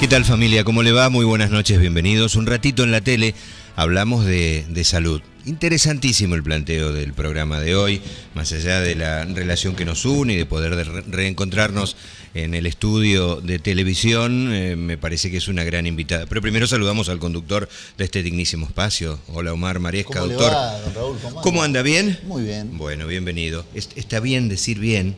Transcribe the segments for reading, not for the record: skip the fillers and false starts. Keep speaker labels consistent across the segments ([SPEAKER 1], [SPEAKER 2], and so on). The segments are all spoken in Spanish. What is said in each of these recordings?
[SPEAKER 1] ¿Qué tal, familia? ¿Cómo le va? Muy buenas noches, bienvenidos. Un ratito en la tele hablamos de salud. Interesantísimo el planteo del programa de hoy, más allá de la relación que nos une y de poder reencontrarnos en el estudio de televisión, me parece que es una gran invitada. Pero primero saludamos al conductor de este dignísimo espacio. Hola, Omar Maresca,
[SPEAKER 2] ¿Cómo
[SPEAKER 1] doctor.
[SPEAKER 2] le va, don Raúl?
[SPEAKER 1] ¿Cómo anda? ¿Bien?
[SPEAKER 2] Muy bien.
[SPEAKER 1] Bueno, bienvenido. Está bien decir bien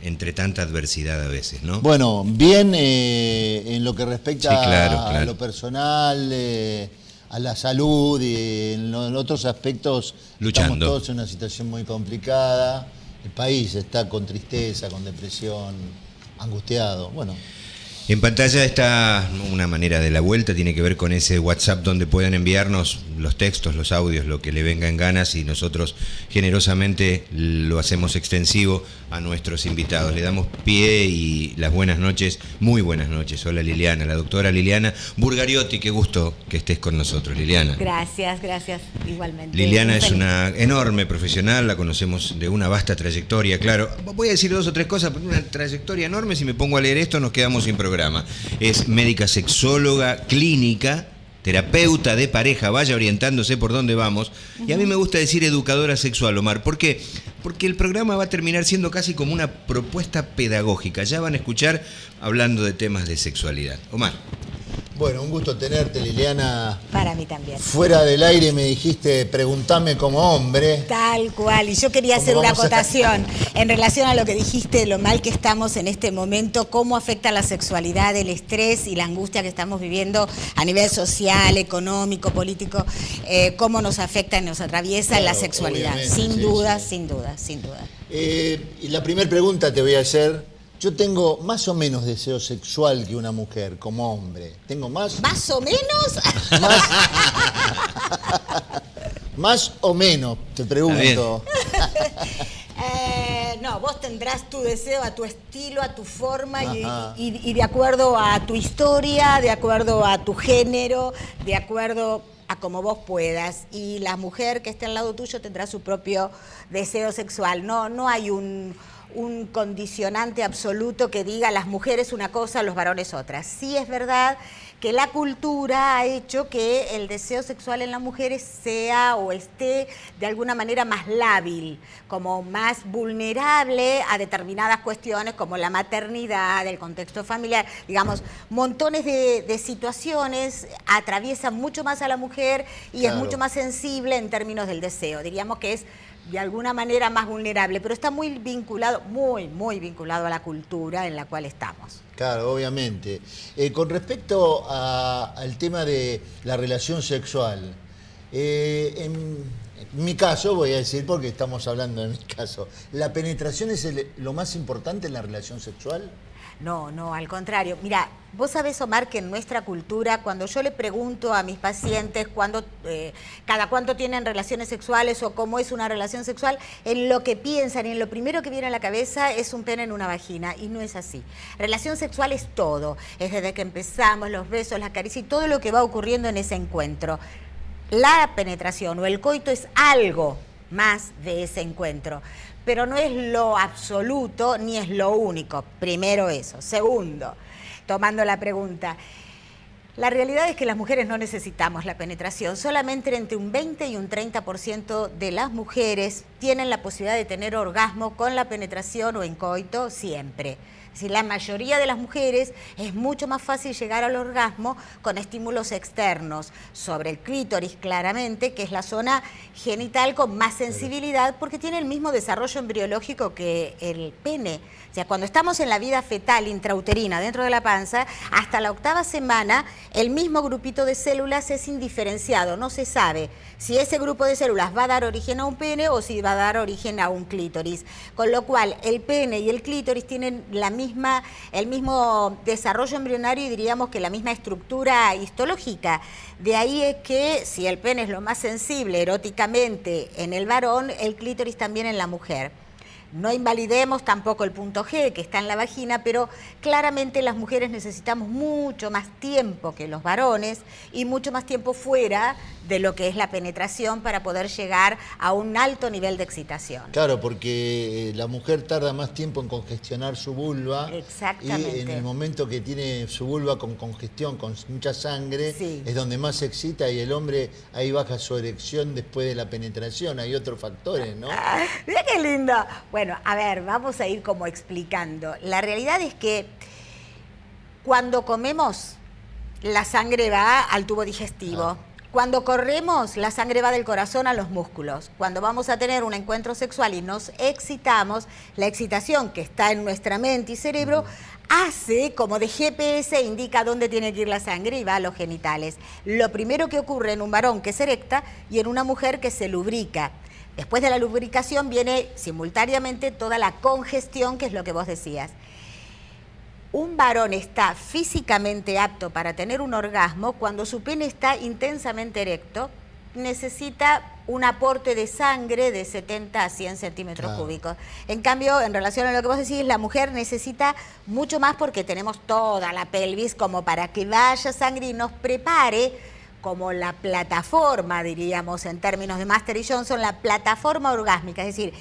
[SPEAKER 1] entre tanta adversidad a veces, ¿no?
[SPEAKER 2] Bueno, bien en lo que respecta
[SPEAKER 1] Sí, claro.
[SPEAKER 2] a lo personal, a la salud y en otros aspectos.
[SPEAKER 1] Luchando.
[SPEAKER 2] Estamos todos en una situación muy complicada. El país está con tristeza, con depresión, angustiado. Bueno.
[SPEAKER 1] En pantalla está una manera de la vuelta, tiene que ver con ese WhatsApp donde pueden enviarnos los textos, los audios, lo que le venga en ganas, y nosotros generosamente lo hacemos extensivo a nuestros invitados. Le damos pie y las buenas noches, muy buenas noches. Hola, Liliana, la doctora Liliana Burgariotti, qué gusto que estés con nosotros, Liliana.
[SPEAKER 3] Gracias, igualmente.
[SPEAKER 1] Liliana es una enorme profesional, la conocemos de una vasta trayectoria, claro. Voy a decir dos o tres cosas, pero una trayectoria enorme. Si me pongo a leer esto nos quedamos sin programa. Es médica sexóloga clínica, terapeuta de pareja, vaya orientándose por dónde vamos. Y a mí me gusta decir educadora sexual, Omar. ¿Por qué? Porque el programa va a terminar siendo casi como una propuesta pedagógica. Ya van a escuchar hablando de temas de sexualidad. Omar.
[SPEAKER 2] Bueno, un gusto tenerte, Liliana.
[SPEAKER 3] Para mí también.
[SPEAKER 2] Fuera del aire me dijiste, preguntame como hombre.
[SPEAKER 3] Tal cual, y yo quería hacer una acotación en relación a lo que dijiste, lo mal que estamos en este momento, cómo afecta la sexualidad, el estrés y la angustia que estamos viviendo a nivel social, económico, político, cómo nos afecta y nos atraviesa la sexualidad. Sin duda.
[SPEAKER 2] Y la primera pregunta te voy a hacer. Yo tengo más o menos deseo sexual que una mujer, como hombre. ¿Tengo más?
[SPEAKER 3] ¿Más o menos?
[SPEAKER 2] Más o menos, te pregunto.
[SPEAKER 3] No, vos tendrás tu deseo a tu estilo, a tu forma y de acuerdo a tu historia, de acuerdo a tu género, de acuerdo a como vos puedas. Y la mujer que esté al lado tuyo tendrá su propio deseo sexual. No hay un condicionante absoluto que diga las mujeres una cosa, los varones otra. Sí es verdad que la cultura ha hecho que el deseo sexual en las mujeres sea o esté de alguna manera más lábil, como más vulnerable a determinadas cuestiones como la maternidad, el contexto familiar, digamos, montones de situaciones atraviesan mucho más a la mujer y claro, es mucho más sensible en términos del deseo. Diríamos que es de alguna manera más vulnerable, pero está muy vinculado, muy vinculado a la cultura en la cual estamos.
[SPEAKER 2] Claro, obviamente. Con respecto al tema de la relación sexual, en mi caso, voy a decir porque estamos hablando de mi caso, ¿la penetración es lo más importante en la relación sexual?
[SPEAKER 3] No, al contrario. Mira, vos sabés, Omar, que en nuestra cultura, cuando yo le pregunto a mis pacientes cada cuánto tienen relaciones sexuales o cómo es una relación sexual, en lo que piensan y en lo primero que viene a la cabeza es un pene en una vagina, y no es así. Relación sexual es todo, es desde que empezamos, los besos, las caricias y todo lo que va ocurriendo en ese encuentro. La penetración o el coito es algo más de ese encuentro, pero no es lo absoluto ni es lo único. Primero eso. Segundo, tomando la pregunta, la realidad es que las mujeres no necesitamos la penetración. Solamente entre un 20 y un 30% de las mujeres tienen la posibilidad de tener orgasmo con la penetración o en coito siempre. Es decir, la mayoría de las mujeres es mucho más fácil llegar al orgasmo con estímulos externos, sobre el clítoris claramente, que es la zona genital con más sensibilidad, porque tiene el mismo desarrollo embriológico que el pene. O sea, cuando estamos en la vida fetal intrauterina dentro de la panza, hasta la 8ª semana, el mismo grupito de células es indiferenciado, no se sabe si ese grupo de células va a dar origen a un pene o si va a dar origen a un clítoris. Con lo cual, el pene y el clítoris tienen el mismo desarrollo embrionario y diríamos que la misma estructura histológica. De ahí es que si el pene es lo más sensible eróticamente en el varón, el clítoris también en la mujer. No invalidemos tampoco el punto G que está en la vagina, pero claramente las mujeres necesitamos mucho más tiempo que los varones y mucho más tiempo fuera de lo que es la penetración para poder llegar a un alto nivel de excitación.
[SPEAKER 2] Claro, porque la mujer tarda más tiempo en congestionar su vulva.
[SPEAKER 3] Exactamente.
[SPEAKER 2] Y en el momento que tiene su vulva con congestión, con mucha sangre,
[SPEAKER 3] Sí.
[SPEAKER 2] es donde más se excita y el hombre ahí baja su erección después de la penetración. Hay otros factores, ¿no?
[SPEAKER 3] Mira qué lindo. Bueno, a ver, vamos a ir como explicando. La realidad es que cuando comemos, la sangre va al tubo digestivo. Cuando corremos, la sangre va del corazón a los músculos. Cuando vamos a tener un encuentro sexual y nos excitamos, la excitación que está en nuestra mente y cerebro hace como de GPS, indica dónde tiene que ir la sangre y va a los genitales. Lo primero que ocurre en un varón que se erecta y en una mujer que se lubrica. Después de la lubricación viene simultáneamente toda la congestión, que es lo que vos decías. Un varón está físicamente apto para tener un orgasmo cuando su pene está intensamente erecto, necesita un aporte de sangre de 70 a 100 centímetros cúbicos. En cambio, en relación a lo que vos decís, la mujer necesita mucho más porque tenemos toda la pelvis como para que vaya sangre y nos prepare como la plataforma, diríamos en términos de Master y Johnson, la plataforma orgásmica, es decir,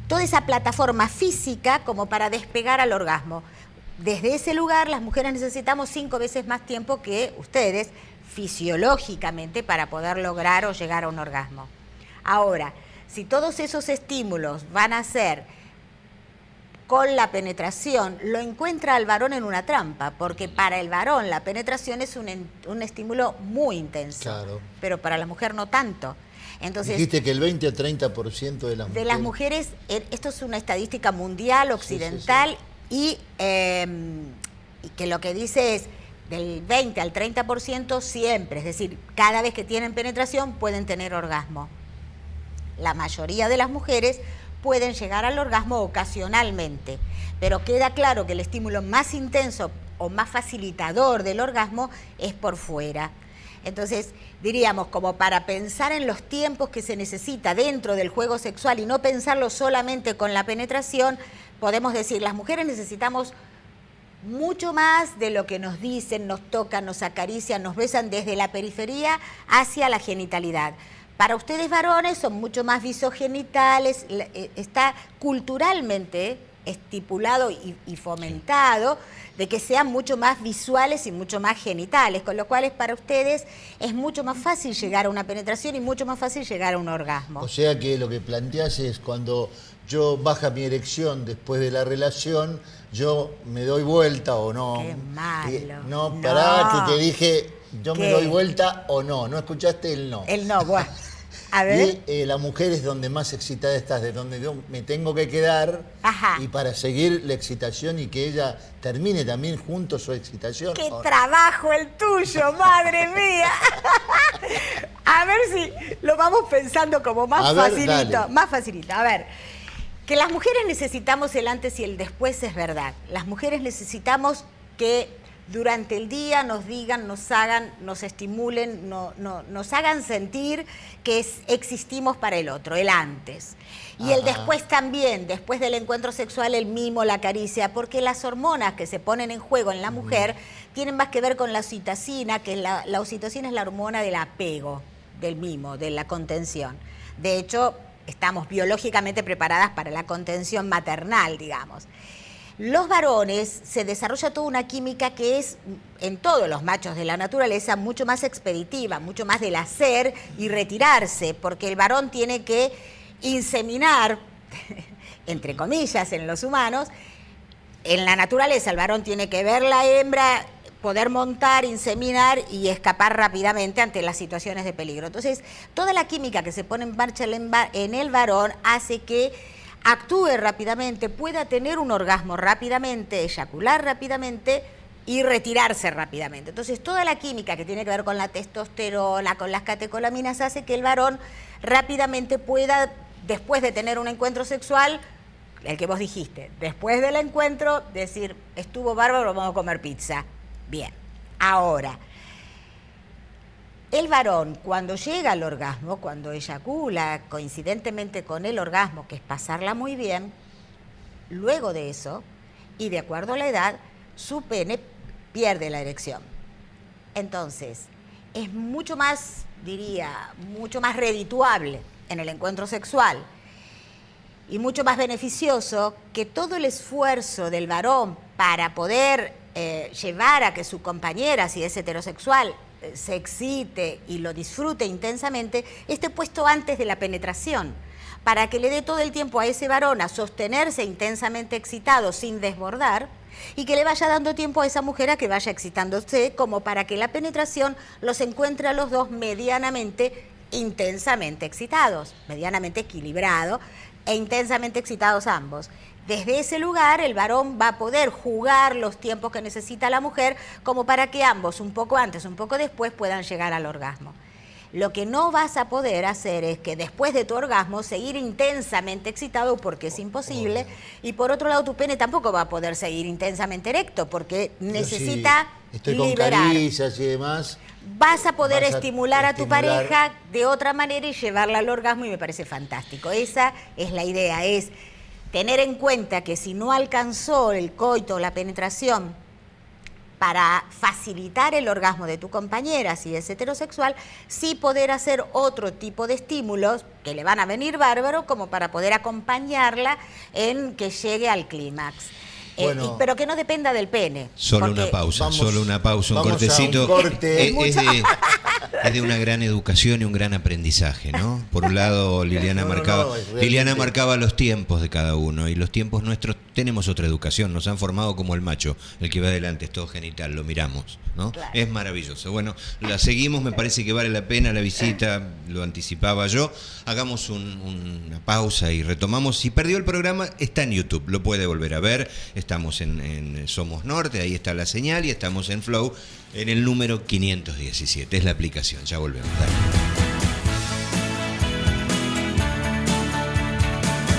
[SPEAKER 3] toda esa plataforma física como para despegar al orgasmo. Desde ese lugar, las mujeres necesitamos 5 veces más tiempo que ustedes, fisiológicamente, para poder lograr o llegar a un orgasmo. Ahora, si todos esos estímulos van a ser con la penetración, lo encuentra al varón en una trampa, porque para el varón la penetración es un estímulo muy intenso,
[SPEAKER 2] Claro.
[SPEAKER 3] pero para la mujer no tanto. Entonces,
[SPEAKER 2] Dijiste que el 20 o 30% de las mujeres...
[SPEAKER 3] de las mujeres, esto es una estadística mundial, occidental, y que lo que dice es del 20 al 30% siempre, es decir, cada vez que tienen penetración pueden tener orgasmo. La mayoría de las mujeres pueden llegar al orgasmo ocasionalmente, pero queda claro que el estímulo más intenso o más facilitador del orgasmo es por fuera. Entonces, diríamos, como para pensar en los tiempos que se necesita dentro del juego sexual y no pensarlo solamente con la penetración, podemos decir, las mujeres necesitamos mucho más de lo que nos dicen, nos tocan, nos acarician, nos besan desde la periferia hacia la genitalidad. Para ustedes varones son mucho más visogenitales, está culturalmente estipulado y fomentado de que sean mucho más visuales y mucho más genitales, con lo cual para ustedes es mucho más fácil llegar a una penetración y mucho más fácil llegar a un orgasmo.
[SPEAKER 2] O sea que lo que planteás es cuando yo baja mi erección después de la relación, yo me doy vuelta o no.
[SPEAKER 3] Qué malo.
[SPEAKER 2] No, pará,
[SPEAKER 3] No.
[SPEAKER 2] que te dije, yo
[SPEAKER 3] ¿Qué?
[SPEAKER 2] me doy vuelta o no. No escuchaste el no.
[SPEAKER 3] El no, bueno. A ver.
[SPEAKER 2] Y la mujer es donde más excitada estás, de donde yo me tengo que quedar.
[SPEAKER 3] Ajá.
[SPEAKER 2] Y para seguir la excitación y que ella termine también junto su excitación.
[SPEAKER 3] ¡Qué trabajo el tuyo, madre mía! A ver si lo vamos pensando como más
[SPEAKER 2] A ver,
[SPEAKER 3] facilito.
[SPEAKER 2] dale.
[SPEAKER 3] Más facilito. A ver, que las mujeres necesitamos el antes y el después es verdad. Las mujeres necesitamos que durante el día nos digan, nos hagan, nos estimulen, nos hagan sentir que existimos para el otro, el antes. Y el después también, después del encuentro sexual, el mimo, la caricia, porque las hormonas que se ponen en juego en la mujer tienen más que ver con la oxitocina, que la oxitocina es la hormona del apego, del mimo, de la contención. De hecho, estamos biológicamente preparadas para la contención maternal, digamos. Los varones se desarrolla toda una química que es, en todos los machos de la naturaleza, mucho más expeditiva, mucho más del hacer y retirarse, porque el varón tiene que inseminar, entre comillas, en los humanos. En la naturaleza el varón tiene que ver la hembra, poder montar, inseminar y escapar rápidamente ante las situaciones de peligro. Entonces, toda la química que se pone en marcha en el varón hace que actúe rápidamente, pueda tener un orgasmo rápidamente, eyacular rápidamente y retirarse rápidamente. Entonces, toda la química que tiene que ver con la testosterona, con las catecolaminas, hace que el varón rápidamente pueda, después de tener un encuentro sexual, el que vos dijiste, después del encuentro, decir, estuvo bárbaro, vamos a comer pizza. Bien, ahora, el varón, cuando llega al orgasmo, cuando eyacula coincidentemente con el orgasmo, que es pasarla muy bien, luego de eso, y de acuerdo a la edad, su pene pierde la erección. Entonces, es mucho más, diría, mucho más redituable en el encuentro sexual y mucho más beneficioso que todo el esfuerzo del varón para poder llevar a que su compañera, si es heterosexual, se excite y lo disfrute intensamente, esté puesto antes de la penetración, para que le dé todo el tiempo a ese varón a sostenerse intensamente excitado sin desbordar, y que le vaya dando tiempo a esa mujer a que vaya excitándose, como para que la penetración los encuentre a los dos medianamente, intensamente excitados, medianamente equilibrado e intensamente excitados ambos. Desde ese lugar el varón va a poder jugar los tiempos que necesita la mujer como para que ambos, un poco antes, un poco después, puedan llegar al orgasmo. Lo que no vas a poder hacer es que después de tu orgasmo seguir intensamente excitado, porque es imposible, y por otro lado tu pene tampoco va a poder seguir intensamente erecto porque necesita
[SPEAKER 2] estoy
[SPEAKER 3] liberar.
[SPEAKER 2] Con caricias y demás.
[SPEAKER 3] Vas a poder estimular a tu pareja de otra manera y llevarla al orgasmo, y me parece fantástico. Esa es la idea, es tener en cuenta que si no alcanzó el coito o la penetración para facilitar el orgasmo de tu compañera, si es heterosexual, sí poder hacer otro tipo de estímulos que le van a venir bárbaro, como para poder acompañarla en que llegue al clímax.
[SPEAKER 2] Bueno,
[SPEAKER 3] pero que no dependa del pene.
[SPEAKER 1] Solo una pausa, un cortecito.
[SPEAKER 2] Un corte.
[SPEAKER 1] Es de una gran educación y un gran aprendizaje, ¿no? Por un lado, Liliana marcaba los tiempos de cada uno, y los tiempos nuestros tenemos otra educación, nos han formado como el macho, el que va adelante, es todo genital, lo miramos, ¿no? Claro. Es maravilloso. Bueno, la seguimos, me parece que vale la pena la visita, lo anticipaba yo. Hagamos una pausa y retomamos. Si perdió el programa, está en YouTube, lo puede volver a ver. Estamos en Somos Norte, ahí está la señal, y estamos en Flow, en el número 517, es la aplicación. Ya volvemos. Dale.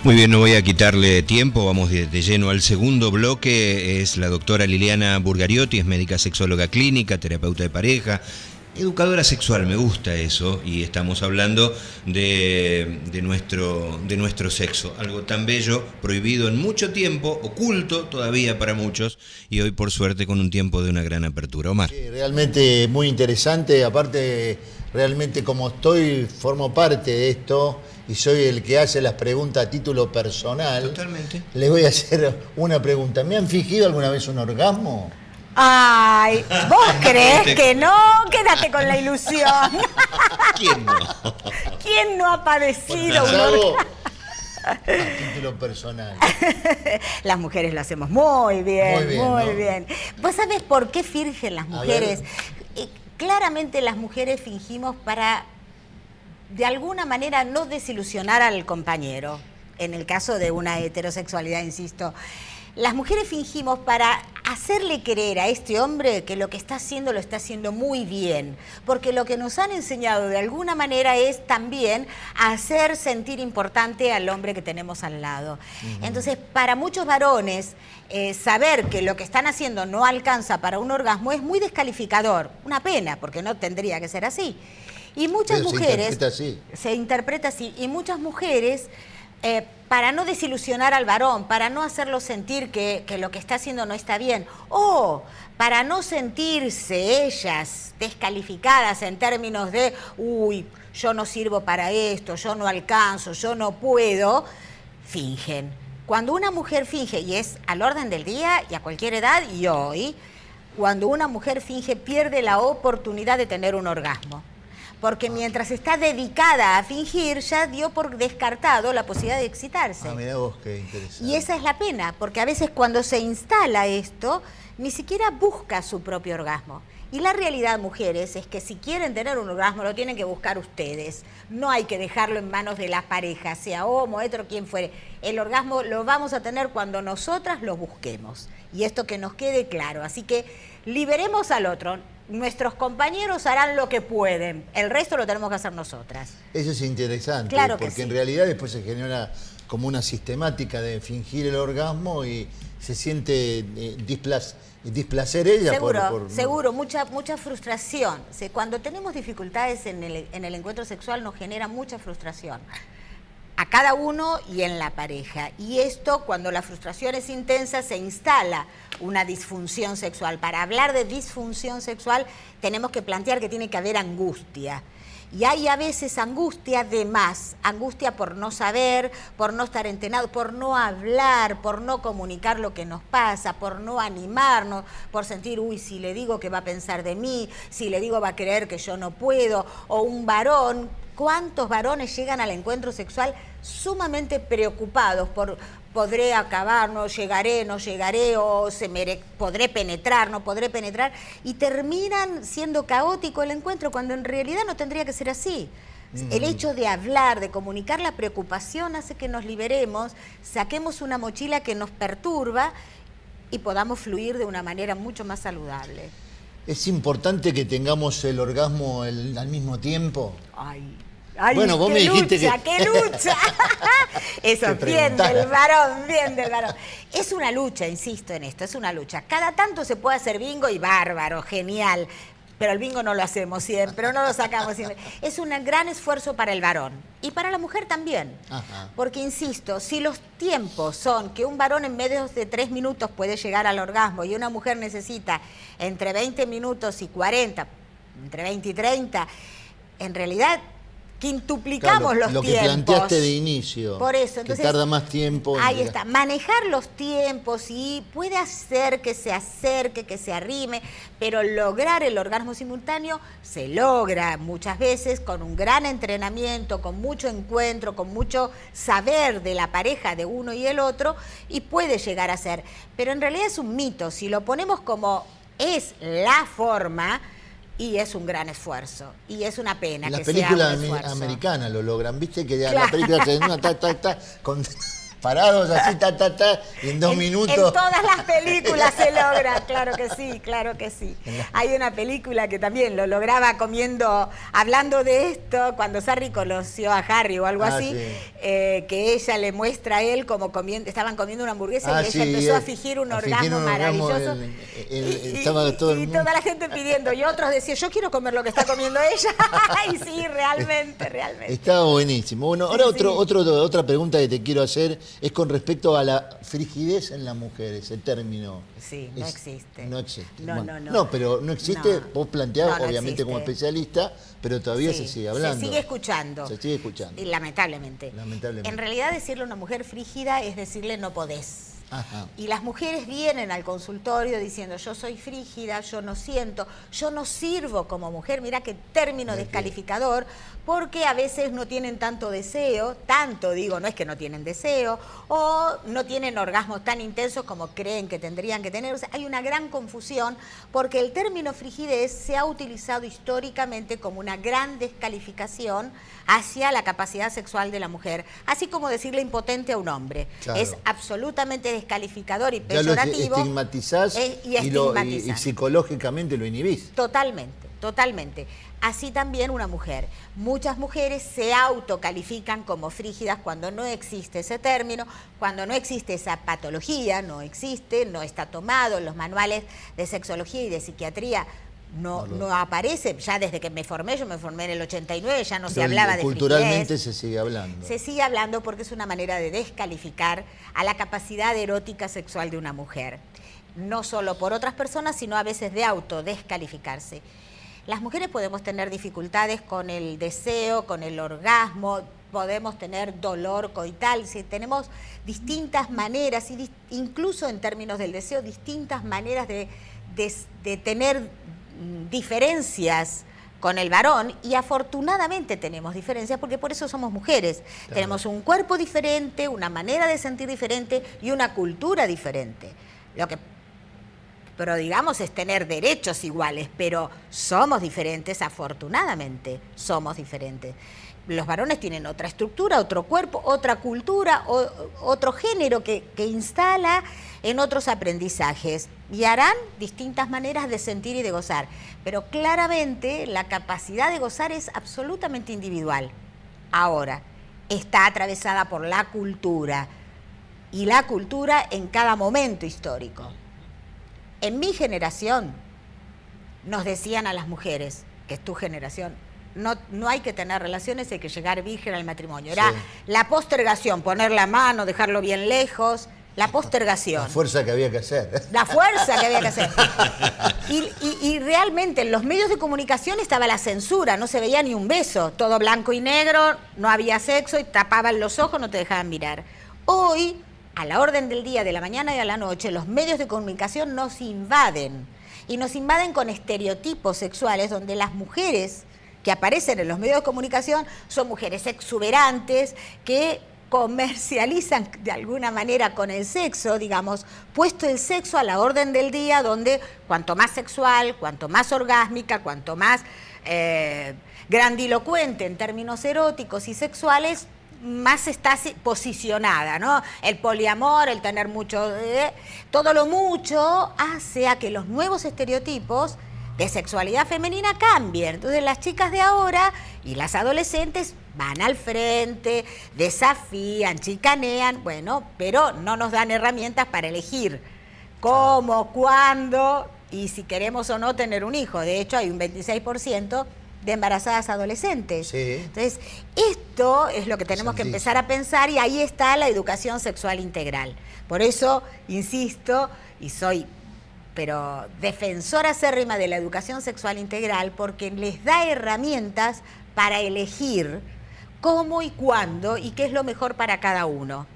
[SPEAKER 1] Muy bien, no voy a quitarle tiempo, vamos de lleno al segundo bloque. Es la doctora Liliana Burgariotti, es médica sexóloga clínica, terapeuta de pareja, educadora sexual, me gusta eso, y estamos hablando de nuestro sexo, algo tan bello, prohibido en mucho tiempo, oculto todavía para muchos, y hoy por suerte con un tiempo de una gran apertura. Omar.
[SPEAKER 2] Sí, realmente muy interesante, aparte realmente como formo parte de esto y soy el que hace las preguntas a título personal.
[SPEAKER 1] Totalmente.
[SPEAKER 2] Les voy a hacer una pregunta. ¿Me han fingido alguna vez un orgasmo?
[SPEAKER 3] Ay, ¿vos crees que no? Quédate con la ilusión.
[SPEAKER 1] ¿Quién no?
[SPEAKER 3] ¿Quién no ha padecido un
[SPEAKER 2] orgasmo?
[SPEAKER 3] orgasmo?
[SPEAKER 2] A título personal.
[SPEAKER 3] Las mujeres lo hacemos muy bien, muy bien. ¿Vos sabés por qué fingen las mujeres? Claramente las mujeres fingimos para, de alguna manera, no desilusionar al compañero. En el caso de una heterosexualidad, insisto. Las mujeres fingimos para hacerle creer a este hombre que lo que está haciendo lo está haciendo muy bien, porque lo que nos han enseñado de alguna manera es también hacer sentir importante al hombre que tenemos al lado. Entonces, para muchos varones, saber que lo que están haciendo no alcanza para un orgasmo es muy descalificador, una pena, porque no tendría que ser así. Y muchas mujeres... Se interpreta así. Y muchas mujeres... para no desilusionar al varón, para no hacerlo sentir que lo que está haciendo no está bien, o para no sentirse ellas descalificadas en términos de, uy, yo no sirvo para esto, yo no alcanzo, yo no puedo, fingen. Cuando una mujer finge, y es al orden del día y a cualquier edad, y hoy, cuando una mujer finge, pierde la oportunidad de tener un orgasmo. Porque mientras está dedicada a fingir, ya dio por descartado la posibilidad de excitarse.
[SPEAKER 2] Ah, mirá vos, qué interesante.
[SPEAKER 3] Y esa es la pena, porque a veces cuando se instala esto, ni siquiera busca su propio orgasmo. Y la realidad, mujeres, es que si quieren tener un orgasmo, lo tienen que buscar ustedes. No hay que dejarlo en manos de las parejas, sea homo, hetero, quien fuere. El orgasmo lo vamos a tener cuando nosotras lo busquemos. Y esto que nos quede claro. Así que liberemos al otro. Nuestros compañeros harán lo que pueden, el resto lo tenemos que hacer nosotras.
[SPEAKER 2] Eso es interesante,
[SPEAKER 3] claro,
[SPEAKER 2] porque
[SPEAKER 3] sí.
[SPEAKER 2] En realidad después se genera como una sistemática de fingir el orgasmo y se siente displacer ella.
[SPEAKER 3] Seguro, mucha frustración. Cuando tenemos dificultades en el encuentro sexual nos genera mucha frustración. a cada uno y en la pareja. Y esto, cuando la frustración es intensa, se instala una disfunción sexual. Para hablar de disfunción sexual tenemos que plantear que tiene que haber angustia. Y hay a veces angustia de más, angustia por no saber, por no estar enterado, por no hablar, por no comunicar lo que nos pasa, por no animarnos, por sentir, uy, si le digo qué va a pensar de mí, si le digo va a creer que yo no puedo, o un varón. ¿Cuántos varones llegan al encuentro sexual sumamente preocupados por podré acabar, no llegaré, o podré penetrar, no podré penetrar, y terminan siendo caótico el encuentro cuando en realidad no tendría que ser así? El hecho de hablar, de comunicar la preocupación hace que nos liberemos, saquemos una mochila que nos perturba y podamos fluir de una manera mucho más saludable.
[SPEAKER 2] ¿Es importante que tengamos el orgasmo al mismo tiempo?
[SPEAKER 3] Ay,
[SPEAKER 2] bueno, vos me dijiste
[SPEAKER 3] lucha, ¡qué lucha! Eso, bien del varón. Es una lucha, insisto en esto, es una lucha. Cada tanto se puede hacer bingo y bárbaro, genial, pero el bingo no lo hacemos siempre, no lo sacamos siempre. Es un gran esfuerzo para el varón y para la mujer también. Ajá. Porque, insisto, si los tiempos son que un varón en menos de 3 minutos puede llegar al orgasmo y una mujer necesita entre 20 minutos y 40, entre 20 y 30, en realidad quintuplicamos los tiempos.
[SPEAKER 2] Lo que planteaste de inicio.
[SPEAKER 3] Por eso, entonces,
[SPEAKER 2] que tarda más tiempo.
[SPEAKER 3] Ahí está, manejar los tiempos y puede hacer que se acerque, que se arrime, pero lograr el orgasmo simultáneo se logra muchas veces con un gran entrenamiento, con mucho encuentro, con mucho saber de la pareja de uno y el otro, y puede llegar a ser. Pero en realidad es un mito, si lo ponemos como es la forma, y es un gran esfuerzo, y es una pena que sea un esfuerzo. Las películas americanas lo logran, ¿viste? Que la película se con parados así, y en 2 minutos. En todas las películas se logra, claro que sí, claro que sí. Hay una película que también lo lograba comiendo, hablando de esto, cuando Sally conoció a Harry o algo así, sí. Que ella le muestra a él como estaban comiendo una hamburguesa y ella empezó a fingir un orgasmo maravilloso.
[SPEAKER 2] Estaba todo el mundo.
[SPEAKER 3] Y toda la gente pidiendo, y otros decían, yo quiero comer lo que está comiendo ella. Y sí, realmente.
[SPEAKER 2] Estaba buenísimo. Bueno, ahora sí, otra pregunta que te quiero hacer es con respecto a la frigidez en las mujeres, el término.
[SPEAKER 3] Sí, no existe.
[SPEAKER 2] No existe.
[SPEAKER 3] No.
[SPEAKER 2] No, pero no existe, vos planteás,
[SPEAKER 3] no
[SPEAKER 2] obviamente
[SPEAKER 3] existe.
[SPEAKER 2] Como especialista, pero todavía se sigue hablando.
[SPEAKER 3] Se sigue escuchando. Y lamentablemente. En realidad decirle a una mujer frígida es decirle no podés.
[SPEAKER 2] Ajá.
[SPEAKER 3] Y las mujeres vienen al consultorio diciendo yo soy frígida, yo no siento, yo no sirvo como mujer, mirá qué término descalificador, porque a veces no tienen tanto deseo, no es que no tienen deseo, o no tienen orgasmos tan intensos como creen que tendrían que tener. O sea, hay una gran confusión porque el término frigidez se ha utilizado históricamente como una gran descalificación hacia la capacidad sexual de la mujer, así como decirle impotente a un hombre. Claro. Es absolutamente descalificador y peyorativo.
[SPEAKER 2] Ya lo estigmatizás y psicológicamente lo inhibís.
[SPEAKER 3] Totalmente. Así también una mujer. Muchas mujeres se autocalifican como frígidas cuando no existe ese término, cuando no existe esa patología, no está tomado en los manuales de sexología y de psiquiatría. No aparece, ya desde que yo me formé en el 89, ya no se hablaba de
[SPEAKER 2] culturalmente
[SPEAKER 3] frigidez.
[SPEAKER 2] se sigue hablando.
[SPEAKER 3] Se sigue hablando porque es una manera de descalificar a la capacidad erótica sexual de una mujer. No solo por otras personas, sino a veces de autodescalificarse. Las mujeres podemos tener dificultades con el deseo, con el orgasmo, podemos tener dolor coital, tenemos distintas maneras, incluso en términos del deseo, distintas maneras de tener diferencias con el varón, y afortunadamente tenemos diferencias porque por eso somos mujeres. Claro. Tenemos un cuerpo diferente, una manera de sentir diferente y una cultura diferente. Pero digamos es tener derechos iguales, pero somos diferentes, afortunadamente somos diferentes. Los varones tienen otra estructura, otro cuerpo, otra cultura, otro género que instala en otros aprendizajes y harán distintas maneras de sentir y de gozar. Pero claramente la capacidad de gozar es absolutamente individual. Ahora, está atravesada por la cultura y la cultura en cada momento histórico. En mi generación nos decían a las mujeres, que es tu generación, no hay que tener relaciones, hay que llegar virgen al matrimonio. Era
[SPEAKER 2] Sí.
[SPEAKER 3] la postergación, poner la mano, dejarlo bien lejos, la postergación.
[SPEAKER 2] La fuerza que había que hacer.
[SPEAKER 3] La fuerza que había que hacer. Y realmente en los medios de comunicación estaba la censura, no se veía ni un beso, todo blanco y negro, no había sexo y tapaban los ojos, no te dejaban mirar. Hoy, a la orden del día, de la mañana y a la noche, los medios de comunicación nos invaden. Y nos invaden con estereotipos sexuales donde las mujeres que aparecen en los medios de comunicación son mujeres exuberantes que comercializan de alguna manera con el sexo, digamos, puesto el sexo a la orden del día, donde cuanto más sexual, cuanto más orgásmica, cuanto más grandilocuente en términos eróticos y sexuales, más está posicionada, ¿no? El poliamor, el tener mucho, todo lo mucho hace a que los nuevos estereotipos de sexualidad femenina cambien. Entonces las chicas de ahora y las adolescentes van al frente, desafían, chicanean, bueno, pero no nos dan herramientas para elegir cómo, cuándo y si queremos o no tener un hijo. De hecho, hay un 26% de embarazadas adolescentes.
[SPEAKER 2] Sí.
[SPEAKER 3] Entonces, esto es lo que tenemos que empezar a pensar y ahí está la educación sexual integral. Por eso, insisto, y soy pero defensora acérrima de la educación sexual integral porque les da herramientas para elegir cómo y cuándo y qué es lo mejor para cada uno.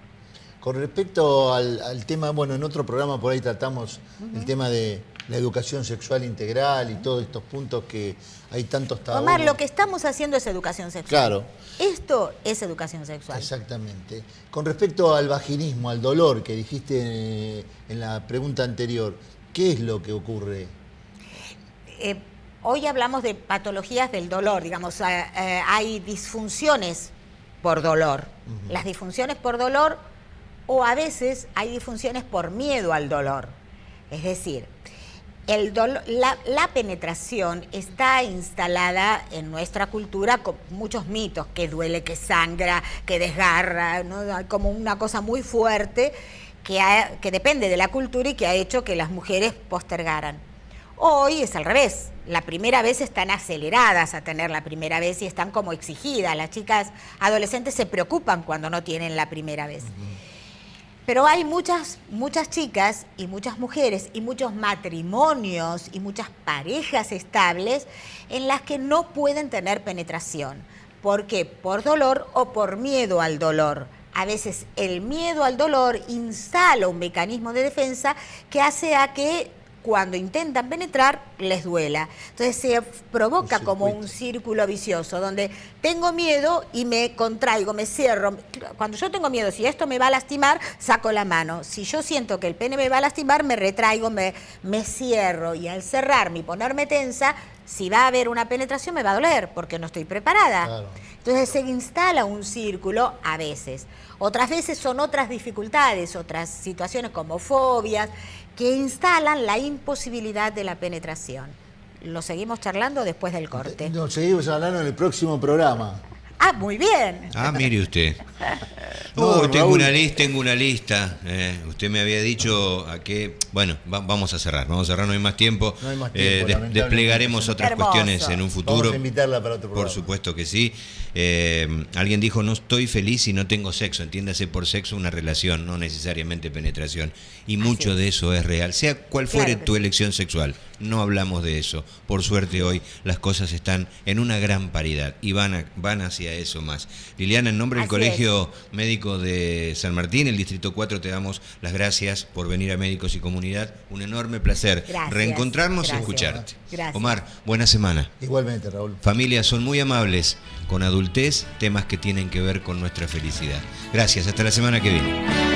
[SPEAKER 2] Con respecto al tema, bueno, en otro programa por ahí tratamos el tema de la educación sexual integral y todos estos puntos que hay tantos tabúes.
[SPEAKER 3] Omar, lo que estamos haciendo es educación sexual.
[SPEAKER 2] Claro.
[SPEAKER 3] Esto es educación sexual.
[SPEAKER 2] Exactamente. Con respecto al vaginismo, al dolor que dijiste en la pregunta anterior, ¿qué es lo que ocurre?
[SPEAKER 3] Hoy hablamos de patologías del dolor, digamos, hay disfunciones por dolor. Las disfunciones por dolor o a veces hay disfunciones por miedo al dolor. Es decir, la penetración está instalada en nuestra cultura con muchos mitos, que duele, que sangra, que desgarra, ¿no? Hay como una cosa muy fuerte que depende de la cultura y que ha hecho que las mujeres postergaran. Hoy es al revés, la primera vez están aceleradas a tener la primera vez y están como exigidas. Las chicas adolescentes se preocupan cuando no tienen la primera vez. Pero hay muchas chicas y muchas mujeres y muchos matrimonios y muchas parejas estables en las que no pueden tener penetración. ¿Por qué? Por dolor o por miedo al dolor. A veces el miedo al dolor instala un mecanismo de defensa que hace a que cuando intentan penetrar les duela. Entonces se provoca como un círculo vicioso donde tengo miedo y me contraigo, me cierro. Cuando yo tengo miedo, si esto me va a lastimar, saco la mano. Si yo siento que el pene me va a lastimar, me retraigo, me cierro. Y al cerrarme y ponerme tensa, si va a haber una penetración me va a doler porque no estoy preparada.
[SPEAKER 2] Claro.
[SPEAKER 3] Entonces se instala un círculo a veces. Otras veces son otras dificultades, otras situaciones como fobias, que instalan la imposibilidad de la penetración. Lo seguimos charlando después del corte.
[SPEAKER 2] Nos seguimos hablando en el próximo programa.
[SPEAKER 3] Ah, muy bien.
[SPEAKER 1] Ah, mire usted.
[SPEAKER 2] No,
[SPEAKER 1] tengo
[SPEAKER 2] Raúl.
[SPEAKER 1] una lista. Usted me había dicho a que, bueno, vamos a cerrar, no hay más tiempo.
[SPEAKER 2] No hay más tiempo, lamentablemente.
[SPEAKER 1] Desplegaremos otras
[SPEAKER 3] Hermoso.
[SPEAKER 1] cuestiones en un futuro.
[SPEAKER 2] Vamos a invitarla para otro programa.
[SPEAKER 1] Por supuesto que sí. Alguien dijo, no estoy feliz si no tengo sexo. Entiéndase por sexo una relación, no necesariamente penetración. Y mucho de eso es real. Sea cual fuere
[SPEAKER 3] Claro que
[SPEAKER 1] tu
[SPEAKER 3] sí.
[SPEAKER 1] elección sexual, no hablamos de eso. Por suerte hoy las cosas están en una gran paridad y van hacia eso más. Liliana, en nombre del
[SPEAKER 3] Así
[SPEAKER 1] Colegio Médico de San Martín, el Distrito 4, te damos las gracias por venir a Médicos y Comunidad. Un enorme placer
[SPEAKER 3] Gracias.
[SPEAKER 1] reencontrarnos y
[SPEAKER 3] Gracias.
[SPEAKER 1] escucharte.
[SPEAKER 3] Gracias.
[SPEAKER 1] Omar, buena semana.
[SPEAKER 2] Igualmente, Raúl.
[SPEAKER 1] Familias son muy amables con adultez, temas que tienen que ver con nuestra felicidad. Gracias, hasta la semana que viene.